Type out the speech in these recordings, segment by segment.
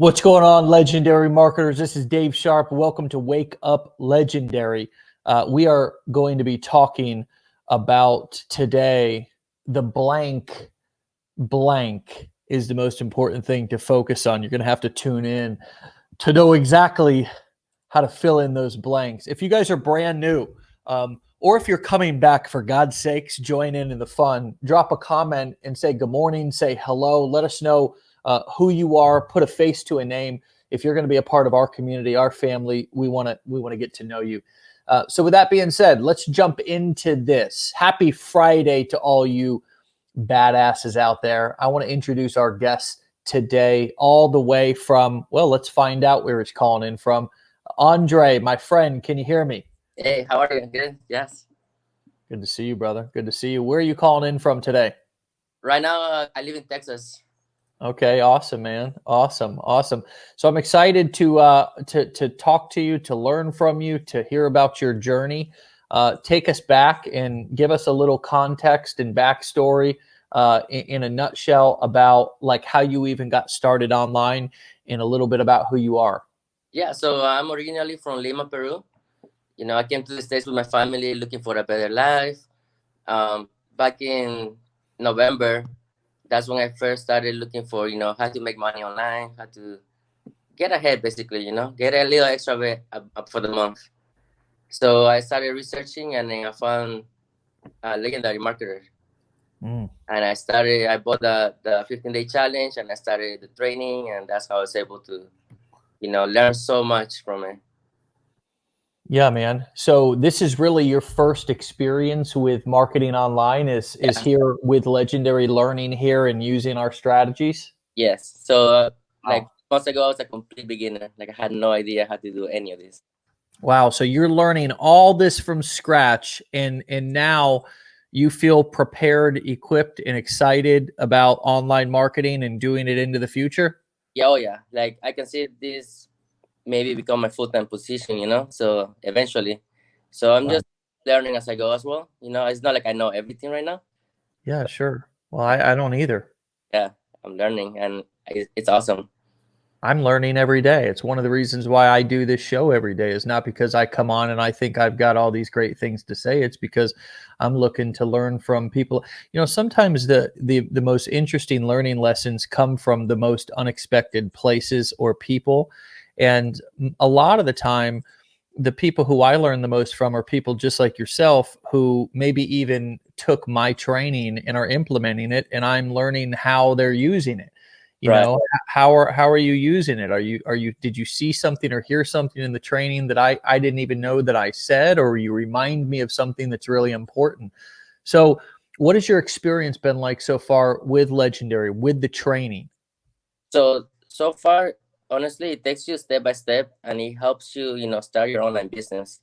What's going on, legendary marketers? This is Dave Sharpe. Welcome to Wake Up Legendary. We are going to be talking about today the blank is the most important thing to focus on. You're going to have to tune in to know exactly how to fill in those blanks. If you guys are brand new, or if you're coming back, for God's sakes, join in the fun. Drop a comment and say good morning, say hello. Let us know who you are, put a face to a name. If you're going to be a part of our community, our family, we want to get to know you. So with that being said, let's jump into this. Happy Friday to all you badasses out there. I want to introduce our guest today, all the way from, well, let's find out where he's calling in from. Andre, my friend, can you hear me? Hey, how are you? Good? Yes. Good to see you, brother. Good to see you. Where are you calling in from today? Right now, I live in Texas. Okay, awesome, man. Awesome. So I'm excited to talk to you, to learn from you, to hear about your journey. Take us back and give us a little context and backstory in a nutshell about like how you even got started online and a little bit about who you are. Yeah, so I'm originally from Lima, Peru. I came to the States with my family looking for a better life. Back in November, that's when I first started looking for, how to make money online, how to get ahead, basically, get a little extra bit up for the month. So I started researching, and then I found a legendary marketer. And I bought the 15-day challenge, and I started the training, and that's how I was able to, learn so much from it. Yeah, man. So this is really your first experience with marketing online is here with Legendary, learning here and using our strategies? Yes. So like months ago, I was a complete beginner. Like I had no idea how to do any of this. Wow. So you're learning all this from scratch, and now you feel prepared, equipped, and excited about online marketing and doing it into the future? Yeah, oh yeah. Like I can see this maybe become my full-time position, so eventually. So I'm just learning as I go as well. It's not like I know everything right now. Yeah, sure. Well, I don't either. Yeah, I'm learning, and it's awesome. I'm learning every day. It's one of the reasons why I do this show every day, is not because I come on and I think I've got all these great things to say. It's because I'm looking to learn from people. Sometimes the most interesting learning lessons come from the most unexpected places or people. And a lot of the time, the people who I learn the most from are people just like yourself, who maybe even took my training and are implementing it, and I'm learning how they're using it. How are you using it? Did you see something or hear something in the training that I didn't even know that I said, or you remind me of something that's really important? So what has your experience been like so far with Legendary, with the training? So far, honestly, it takes you step by step, and it helps you, start your online business.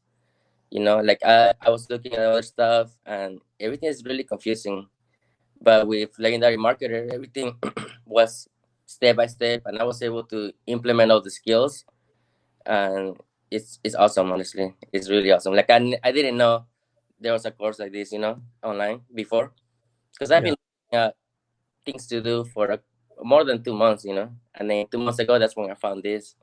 Like I was looking at other stuff, and everything is really confusing. But with Legendary Marketer, everything was step by step, and I was able to implement all the skills, and it's awesome. Honestly, it's really awesome. Like I didn't know there was a course like this, online before, because I've been looking at things to do for more than 2 months, and then 2 months ago, that's when I found this.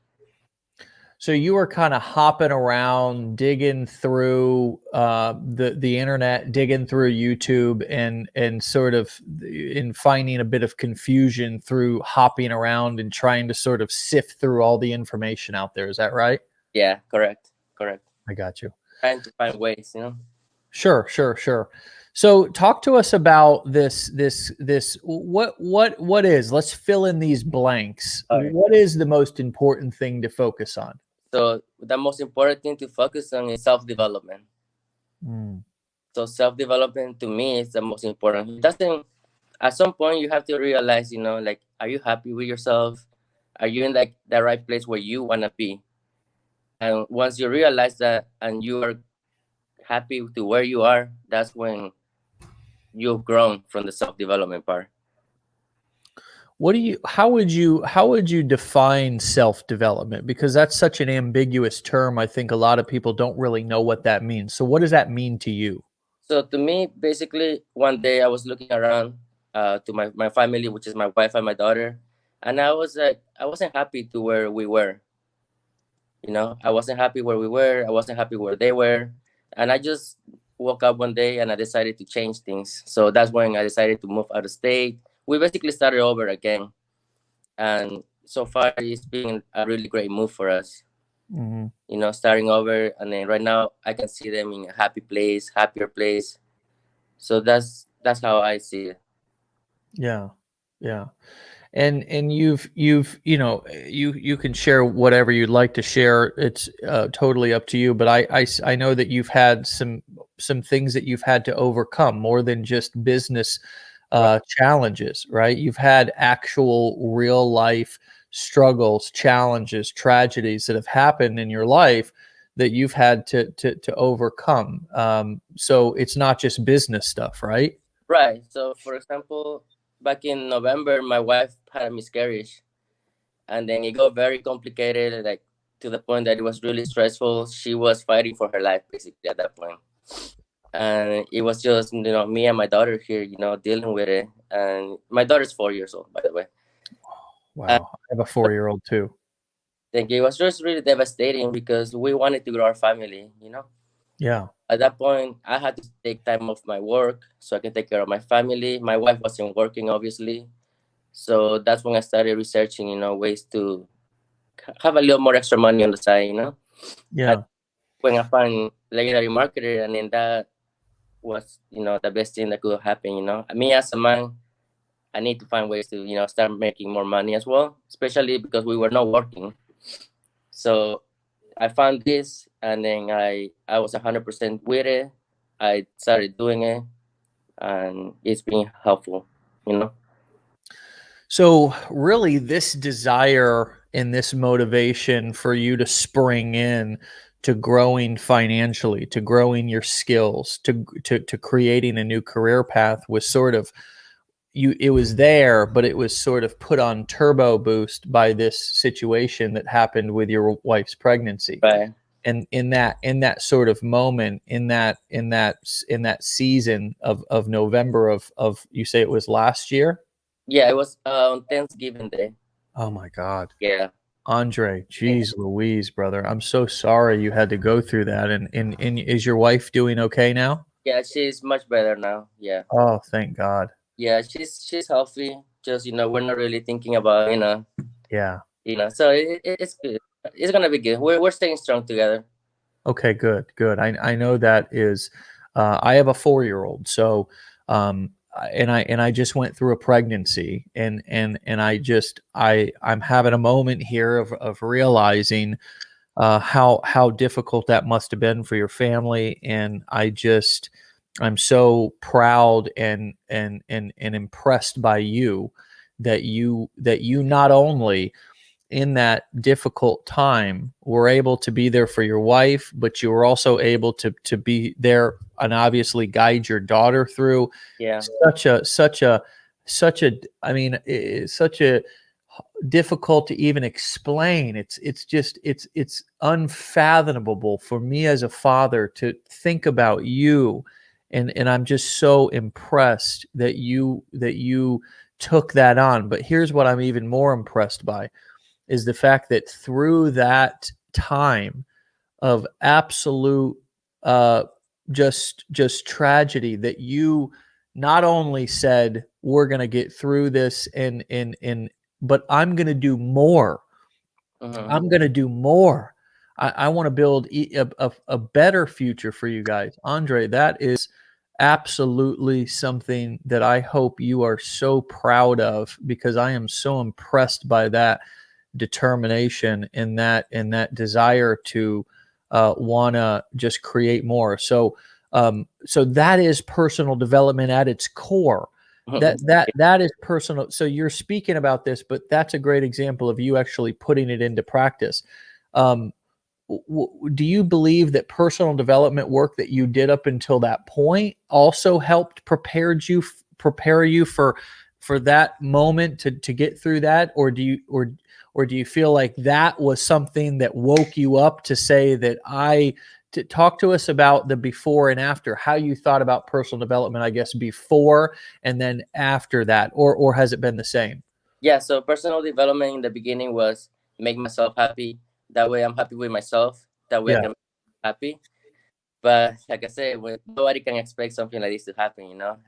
So you were kind of hopping around, digging through the internet, digging through YouTube, and sort of in finding a bit of confusion through hopping around and trying to sort of sift through all the information out there. Is that right? Yeah, correct. I got you. Trying to find ways, Sure. So talk to us about this, what is, let's fill in these blanks. Right. What is the most important thing to focus on? So the most important thing to focus on is self-development. So self-development to me is the most important. It doesn't, at some point you have to realize, like, are you happy with yourself? Are you in like the right place where you want to be? And once you realize that and you are happy to where you are, that's when you've grown from the self-development part. How would you define self-development? Because that's such an ambiguous term. I think a lot of people don't really know what that means. So what does that mean to you? So to me, basically, one day I was looking around to my family, which is my wife and my daughter, And I was like, I wasn't happy to where we were. I wasn't happy where we were. I wasn't happy where they were. And I just woke up one day and I decided to change things. So that's when I decided to move out of state. We basically started over again. And so far, it's been a really great move for us. Mm-hmm. Starting over. And then right now, I can see them in a happy place, happier place. So that's how I see it. Yeah. Yeah. And you've you can share whatever you'd like to share. It's totally up to you. But I know that you've had some things that you've had to overcome more than just business Right. challenges, right? You've had actual real life struggles, challenges, tragedies that have happened in your life that you've had to overcome. So it's not just business stuff, right? Right. So, for example, back in November, my wife had a miscarriage, and then it got very complicated, like to the point that it was really stressful. She was fighting for her life basically at that point, and it was just me and my daughter here, dealing with it. And my daughter's 4 years old, by the way. And Wow. I have a 4-year-old too. then it was just really devastating because we wanted to grow our family. Yeah. At that point, I had to take time off my work so I can take care of my family. My wife wasn't working, obviously. So that's when I started researching, ways to have a little more extra money on the side. And Yeah. when I found legendary marketer, and then that was, the best thing that could happen. Me as a man, I need to find ways to, start making more money as well, especially because we were not working. So I found this, and then I was 100% with it. I started doing it, and it's been helpful. So really this desire and this motivation for you to spring in to growing financially, to growing your skills, to creating a new career path was sort of it was there, but it was sort of put on turbo boost by this situation that happened with your wife's pregnancy. Right. And in that sort of moment, in that season of November of you say it was last year? Yeah, it was on Thanksgiving Day. Oh my God. Yeah. Andre, geez Louise, brother. I'm so sorry you had to go through that. And is your wife doing okay now? Yeah, she's much better now. Yeah. Oh, thank God. Yeah, she's healthy. Just we're not really thinking about Yeah. So it's good. It's gonna be good. We're staying strong together. Okay, good, good. I know that is. I have a 4-year-old, so and I just went through a pregnancy, and I'm having a moment here of realizing how difficult that must have been for your family, and I'm so proud and impressed by you that you not only in that difficult time were able to be there for your wife, but you were also able to be there and obviously guide your daughter through Yeah. such a I mean such a difficult to even explain. It's unfathomable for me as a father to think about you, and I'm just so impressed that you took that on. But here's what I'm even more impressed by is the fact that through that time of absolute uh, just tragedy, that you not only said we're going to get through this and but I'm going to do more. Mm-hmm. I'm going to do more. I want to build a better future for you guys. Andre, that is absolutely something that I hope you are so proud of, because I am so impressed by that determination and that desire to want to just create more. So that is personal development at its core. That is personal. So you're speaking about this, but that's a great example of you actually putting it into practice. Um, do you believe that personal development work that you did up until that point also helped prepare you for that moment to get through that, or do you feel like that was something that woke you up to say that to talk to us about the before and after, how you thought about personal development, I guess, before and then after that, or has it been the same? Yeah, so personal development in the beginning was make myself happy. That way I'm happy with myself. That way I Yeah. can be happy. But like I said, nobody can expect something like this to happen, you know?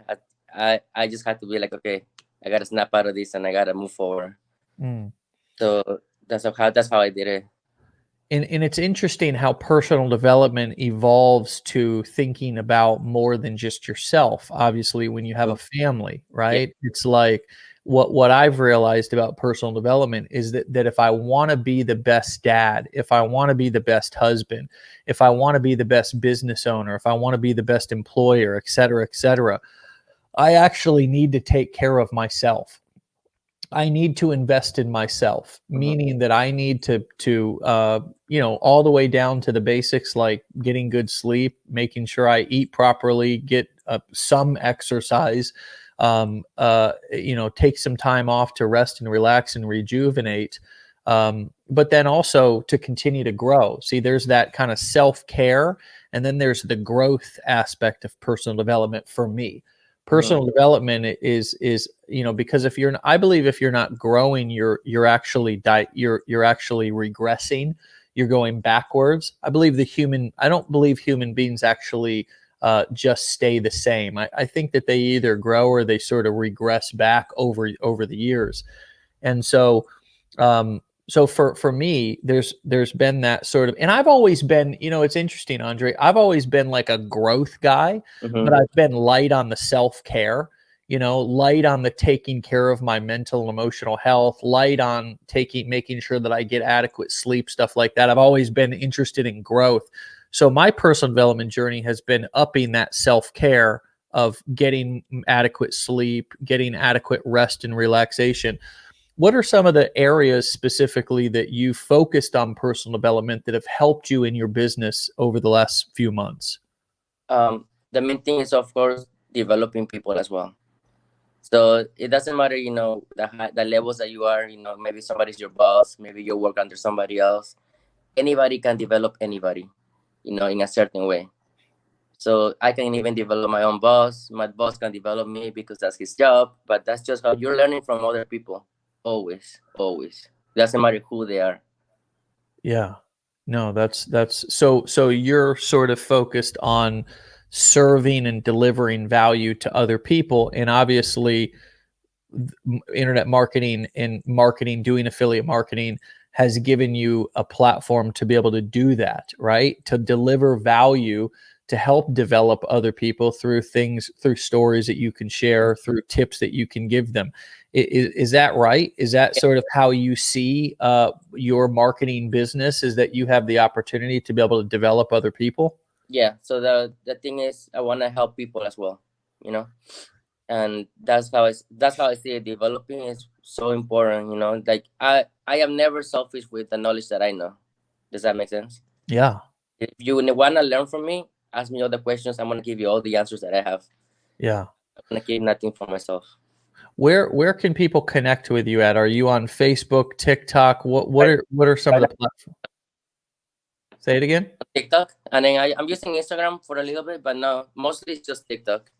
I just had to be like, okay, I gotta snap out of this and I gotta move forward. Mm. So that's how I did it. And it's interesting how personal development evolves to thinking about more than just yourself. Obviously, when you have a family, Yeah. right? It's like what I've realized about personal development is that if I want to be the best dad, if I want to be the best husband, if I want to be the best business owner, if I want to be the best employer, et cetera, I actually need to take care of myself. I need to invest in myself, Mhm. meaning that I need to all the way down to the basics, like getting good sleep, making sure I eat properly, get some exercise, take some time off to rest and relax and rejuvenate. But then also to continue to grow. See, there's that kind of self-care, and then there's the growth aspect of personal development for me. Mhm. Personal development is because I believe if you're not growing, you're actually you're actually regressing. You're going backwards. I don't believe human beings actually just stay the same. I think that they either grow or they sort of regress back over the years. And um, so for me, there's been that sort of, and I've always been, it's interesting, Andre. I've always been like a growth guy, but Mhm. I've been light on the self care. Light on the taking care of my mental and emotional health, light on making sure that I get adequate sleep, stuff like that. I've always been interested in growth. So my personal development journey has been upping that self care of getting adequate sleep, getting adequate rest and relaxation. What are some of the areas specifically that you focused on personal development that have helped you in your business over the last few months? The main thing is, of course, developing people as well. So it doesn't matter, the levels that you are. Maybe somebody's your boss, maybe you work under somebody else. Anybody can develop anybody, in a certain way. So I can even develop my own boss. My boss can develop me because that's his job. But that's just how you're learning from other people. Always, always. Doesn't matter who they are. Yeah. No, that's so you're sort of focused on serving and delivering value to other people, and obviously internet marketing and marketing, doing affiliate marketing has given you a platform to be able to do that, right? To deliver value, to help develop other people through stories that you can share, through tips that you can give them. Is that right? Is that sort of how you see your marketing business? Is that you have the opportunity to be able to develop other people? Yeah. So the thing is, I want to help people as well. You know, and that's how I see it. Developing is so important. Like I am never selfish with the knowledge that I know. Does that make sense? Yeah. If you want to learn from me, ask me all the questions. I'm gonna give you all the answers that I have. Yeah. I'm gonna keep nothing for myself. Where can people connect with you at? Are you on Facebook, TikTok? What are some of Right the now, platforms? Say it again. TikTok, and then I'm using Instagram for a little bit, but no, mostly it's just TikTok.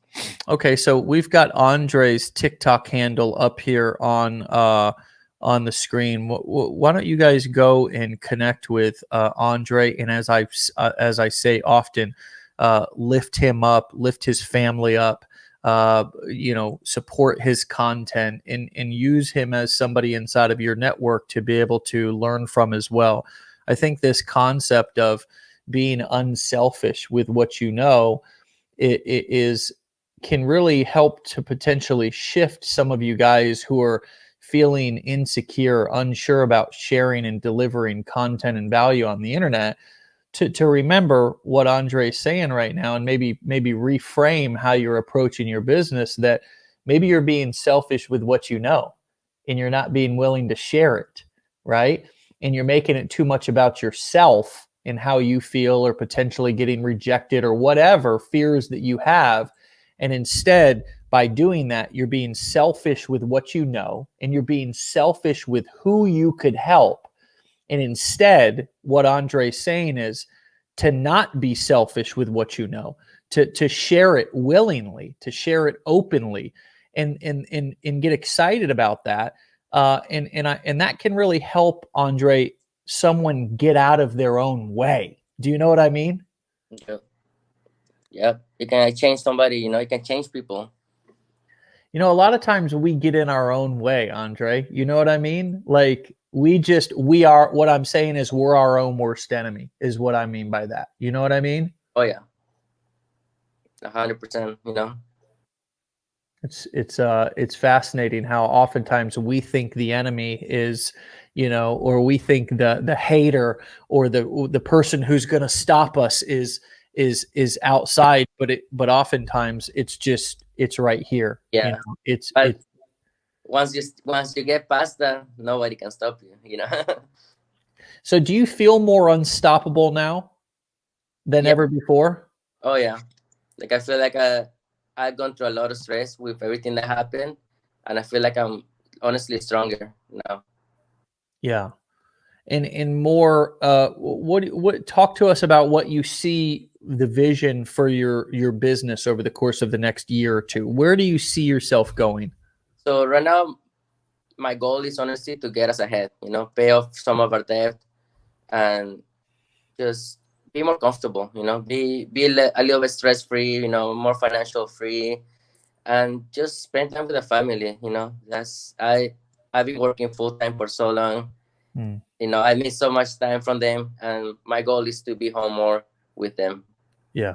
Okay, so we've got Andre's TikTok handle up here on the screen. Why don't you guys go and connect with Andre? And as I say often, lift him up, lift his family up. Support his content and use him as somebody inside of your network to be able to learn from as well. I think this concept of being unselfish with what you know it is can really help to potentially shift some of you guys who are feeling insecure, unsure about sharing and delivering content and value on the internet to remember what Andre's saying right now, and maybe reframe how you're approaching your business, that maybe you're being selfish with what you know and you're not being willing to share it, right? And you're making it too much about yourself and how you feel, or potentially getting rejected, or whatever fears that you have. And instead, by doing that, you're being selfish with what you know, and you're being selfish with who you could help. And instead, what Andre's saying is to not be selfish with what you know, to share it willingly, to share it openly, and get excited about that. And that can really help, Andre, someone get out of their own way. Do you know what I mean? Yeah. Yeah. You can change somebody, you can change people. You know, a lot of times we get in our own way, Andre. You know what I mean? Like we are, what I'm saying is we're our own worst enemy, is what I mean by that. You know what I mean? Oh yeah. 100%, It's fascinating how oftentimes we think the enemy is, or we think the hater or the person who's going to stop us is outside, but oftentimes it's right here. Yeah. It's But once you get past that, nobody can stop you. So do you feel more unstoppable now than Yeah. ever before? Oh yeah. Like I feel like I've gone through a lot of stress with everything that happened, and I feel like I'm honestly stronger now. Yeah. And more, what talk to us about what you see the vision for your business over the course of the next year or two. Where do you see yourself going? So right now, my goal is honestly to get us ahead. Pay off some of our debt and just be more comfortable. A little bit stress free. More financial free, and just spend time with the family. That's I've been working full time for so long. Hmm. I miss so much time from them, and my goal is to be home more with them. Yeah.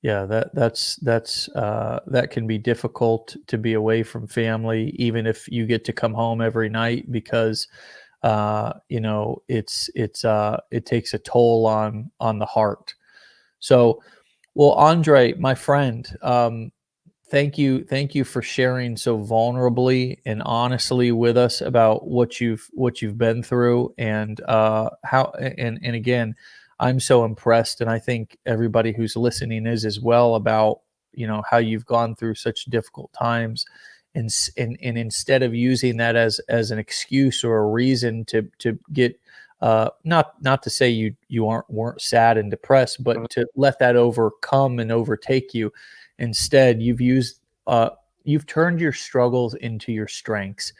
Yeah, that can be difficult to be away from family, even if you get to come home every night, because it takes a toll on the heart. So, well, Andre, my friend, thank you for sharing so vulnerably and honestly with us about what you've been through, and how, and again, I'm so impressed, and I think everybody who's listening is as well, about how you've gone through such difficult times, and instead of using that as an excuse or a reason to get, not to say you weren't sad and depressed, but to let that overcome and overtake you. Instead, you've turned your struggles into your strengths,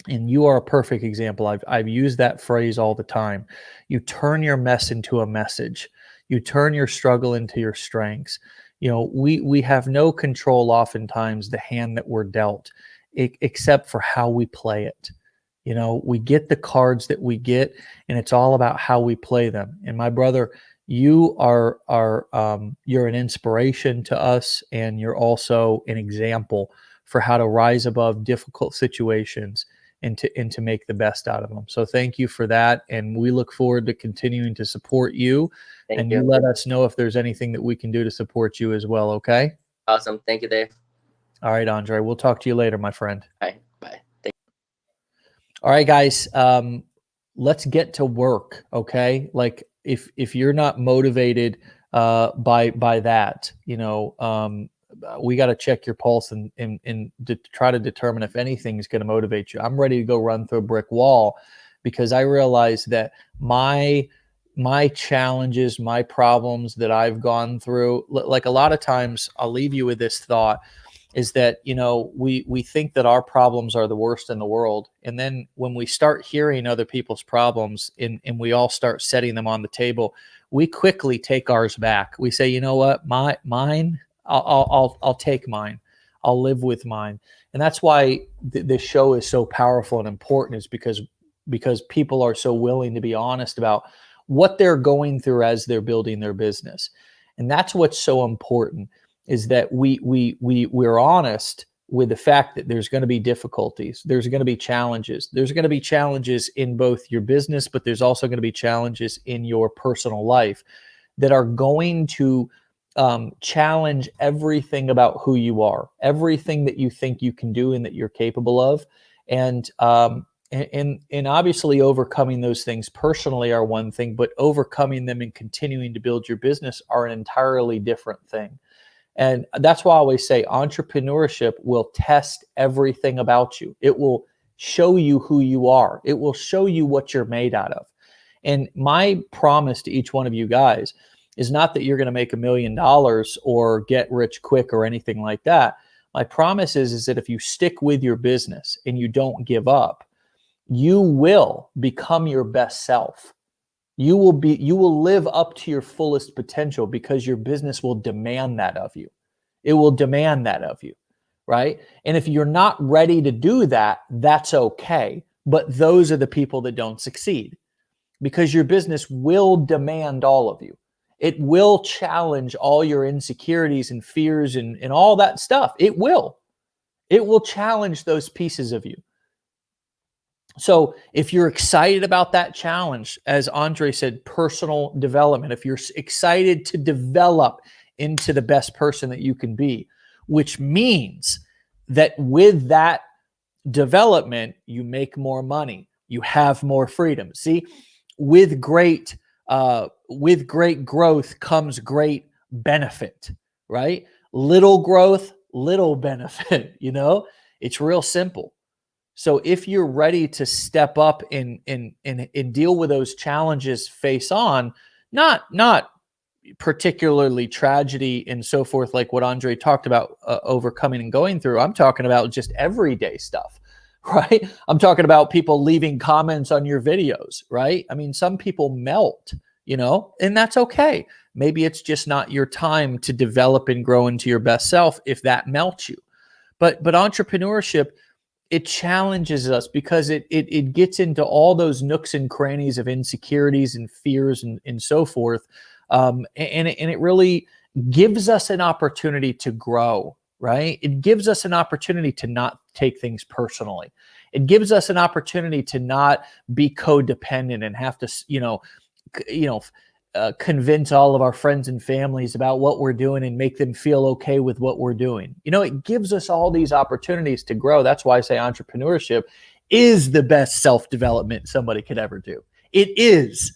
and you are a perfect example. I've used that phrase all the time. You turn your mess into a message. You turn your struggle into your strengths. We have no control oftentimes the hand that we're dealt, except for how we play it. We get the cards that we get, and it's all about how we play them. And my brother, you're an inspiration to us, and you're also an example for how to rise above difficult situations and to make the best out of them. So thank you for that, and we look forward to continuing to support you. Thank And you you. let us know if there's anything that we can do to support you as well. Okay. Awesome. Thank you, Dave. All right, Andre. We'll talk to you later, my friend. Bye. Bye. All right, guys. Let's get to work. Okay. Like if you're not motivated by that, we got to check your pulse and try to determine if anything is going to motivate you. I'm ready to go run through a brick wall, because I realize that my challenges, my problems that I've gone through, like a lot of times, I'll leave you with this thought, is that we think that our problems are the worst in the world, and then when we start hearing other people's problems, and we all start setting them on the table, we quickly take ours back. We say, you know what, mine, I'll take mine, I'll live with mine. And that's why this show is so powerful and important, is because people are so willing to be honest about what they're going through as they're building their business. And that's what's so important, is that we're honest with the fact that there's going to be difficulties, there's going to be challenges, there's going to be challenges in both your business, but there's also going to be challenges in your personal life that are going to challenge everything about who you are, everything that you think you can do and that you're capable of. And obviously overcoming those things personally are one thing, but overcoming them and continuing to build your business are an entirely different thing. And that's why I always say entrepreneurship will test everything about you. It will show you who you are. It will show you what you're made out of. And my promise to each one of you guys, is not that you're going to make $1 million or get rich quick or anything like that. My promise is that if you stick with your business and you don't give up, you will become your best self. You will live up to your fullest potential because your business will demand that of you. It will demand that of you, right? And if you're not ready to do that, that's okay. But those are the people that don't succeed, because your business will demand all of you. It will challenge all your insecurities and fears and all that stuff. It will. It will challenge those pieces of you. So if you're excited about that challenge, as Andre said, personal development, if you're excited to develop into the best person that you can be, which means that with that development, you make more money, you have more freedom. See, with great growth comes great benefit, right? Little growth, little benefit, it's real simple. So if you're ready to step up and deal with those challenges face on, not particularly tragedy and so forth, like what Andre talked about, overcoming and going through. I'm talking about just everyday stuff, right? I'm talking about people leaving comments on your videos, right? I mean, some people melt, and that's okay. Maybe it's just not your time to develop and grow into your best self if that melts you. But entrepreneurship, it challenges us because it gets into all those nooks and crannies of insecurities and fears and so forth. And it really gives us an opportunity to grow, right? It gives us an opportunity to not take things personally. It gives us an opportunity to not be codependent and have to, convince all of our friends and families about what we're doing and make them feel okay with what we're doing. It gives us all these opportunities to grow. That's why I say entrepreneurship is the best self-development somebody could ever do. It is.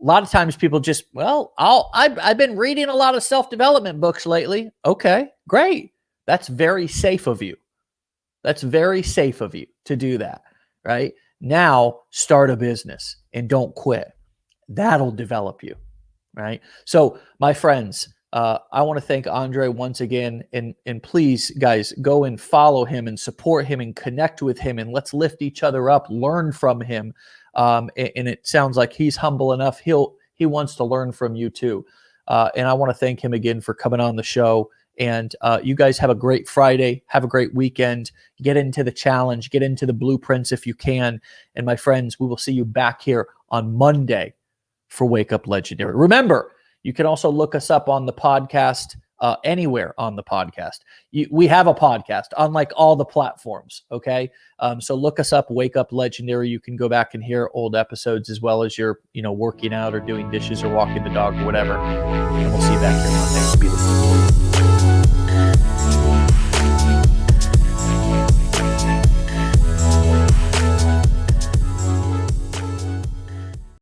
A lot of times people just, I've been reading a lot of self-development books lately. Okay, great. That's very safe of you. That's very safe of you to do that, right? Now start a business and don't quit. That'll develop you. Right. So my friends, I want to thank Andre once again. And please, guys, go and follow him and support him and connect with him. And let's lift each other up, learn from him. And it sounds like he's humble enough. He wants to learn from you too. And I want to thank him again for coming on the show. And you guys have a great Friday. Have a great weekend. Get into the challenge. Get into the blueprints if you can. And my friends, we will see you back here on Monday for Wake Up Legendary. Remember, you can also look us up on the podcast, anywhere on the podcast. We have a podcast, unlike all the platforms, okay? So look us up, Wake Up Legendary. You can go back and hear old episodes as well as you're, working out or doing dishes or walking the dog or whatever. And we'll see you back here Monday. Be looking forward.